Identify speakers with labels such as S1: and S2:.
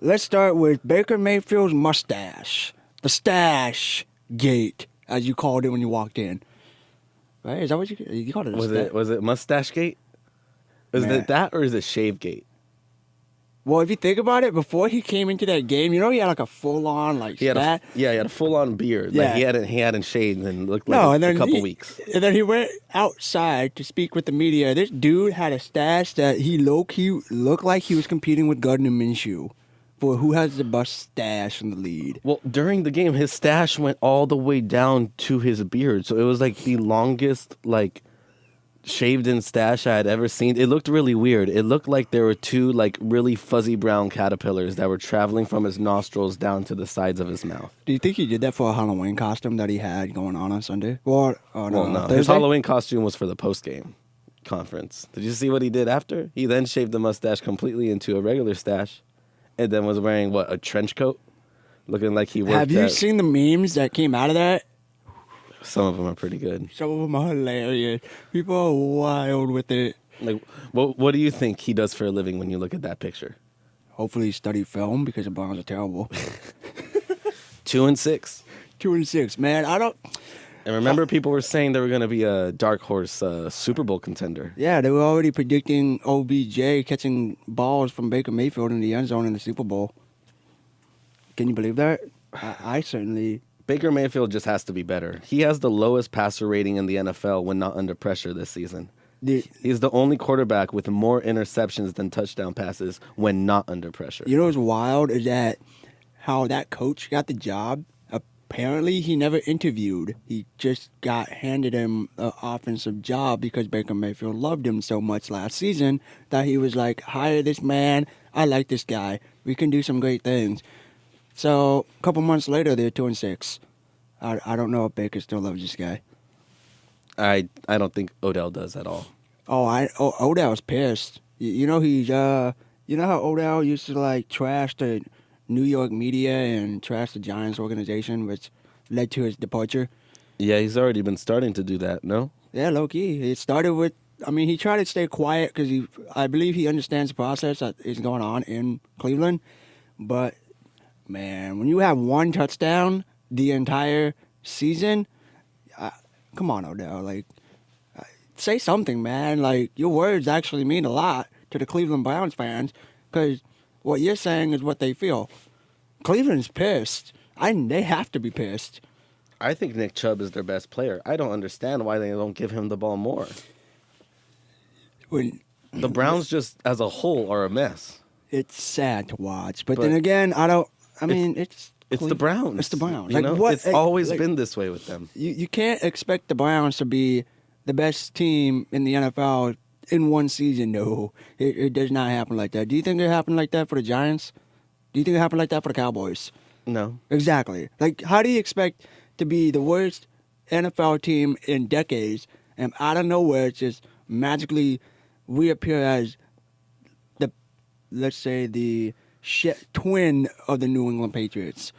S1: let's start with Baker Mayfield's mustache. The StacheGate, as you called it when you walked in. Right? Is that what you called it?
S2: Was it MustacheGate? Is it that or is it ShaveGate?
S1: Well, if you think about it, before he came into that game, he had like a full-on
S2: he had
S1: stat.
S2: he had a full-on beard.
S1: Yeah.
S2: Like he hadn't shaved and looked like a couple weeks.
S1: And then he went outside to speak with the media. This dude had a stash that he looked like he was competing with Gardner Minshew for who has the best stash in the lead.
S2: Well, during the game, his stash went all the way down to his beard, so it was like the longest shaved-in stash I had ever seen. It looked really weird. It looked like there were two really fuzzy brown caterpillars that were traveling from his nostrils down to the sides of his mouth.
S1: Do you think he did that for a Halloween costume that he had going on Sunday?
S2: Well, no. His Halloween costume was for the post-game conference. Did you see what he did after? He then shaved the mustache completely into a regular stash and then was wearing, a trench coat? Looking like he worked
S1: Have you seen the memes that came out of that?
S2: Some of them are pretty good.
S1: Some of them are hilarious. People are wild with it.
S2: What do you think he does for a living when you look at that picture?
S1: Hopefully he studied film because the Browns are terrible.
S2: 2-6.
S1: 2-6, man.
S2: And remember, people were saying they were going to be a dark horse Super Bowl contender.
S1: Yeah, they were already predicting OBJ catching balls from Baker Mayfield in the end zone in the Super Bowl. Can you believe that? I certainly...
S2: Baker Mayfield just has to be better. He has the lowest passer rating in the NFL when not under pressure this season. He's the only quarterback with more interceptions than touchdown passes when not under pressure.
S1: You know what's wild is that how that coach got the job. Apparently, he never interviewed. He just got handed him an offensive job because Baker Mayfield loved him so much last season that he was like, hire this man. I like this guy. We can do some great things. So, a couple months later, they're 2-6. I don't know if Baker still loves this guy.
S2: I don't think Odell does at all.
S1: Odell's pissed. You know how Odell used to trash the New York media and trash the Giants organization, which led to his departure.
S2: Yeah, he's already been starting to do that, no?
S1: Yeah, low-key. It started with, he tried to stay quiet because I believe he understands the process that is going on in Cleveland. But, man, when you have one touchdown the entire season, come on, Odell. Say something, man. Your words actually mean a lot to the Cleveland Browns fans because what you're saying is what they feel. Cleveland's pissed. They have to be pissed.
S2: I think Nick Chubb is their best player. I don't understand why they don't give him the ball more. The Browns just, as a whole, are a mess.
S1: It's sad to watch. But then again, it's
S2: the Browns.
S1: It's the Browns.
S2: It's always been this way with them.
S1: You can't expect the Browns to be the best team in the NFL in one season, no. It does not happen like that. Do you think it happened like that for the Giants? Do you think it happened like that for the Cowboys?
S2: No.
S1: Exactly. How do you expect to be the worst NFL team in decades and out of nowhere just magically reappear as the twin of the New England Patriots?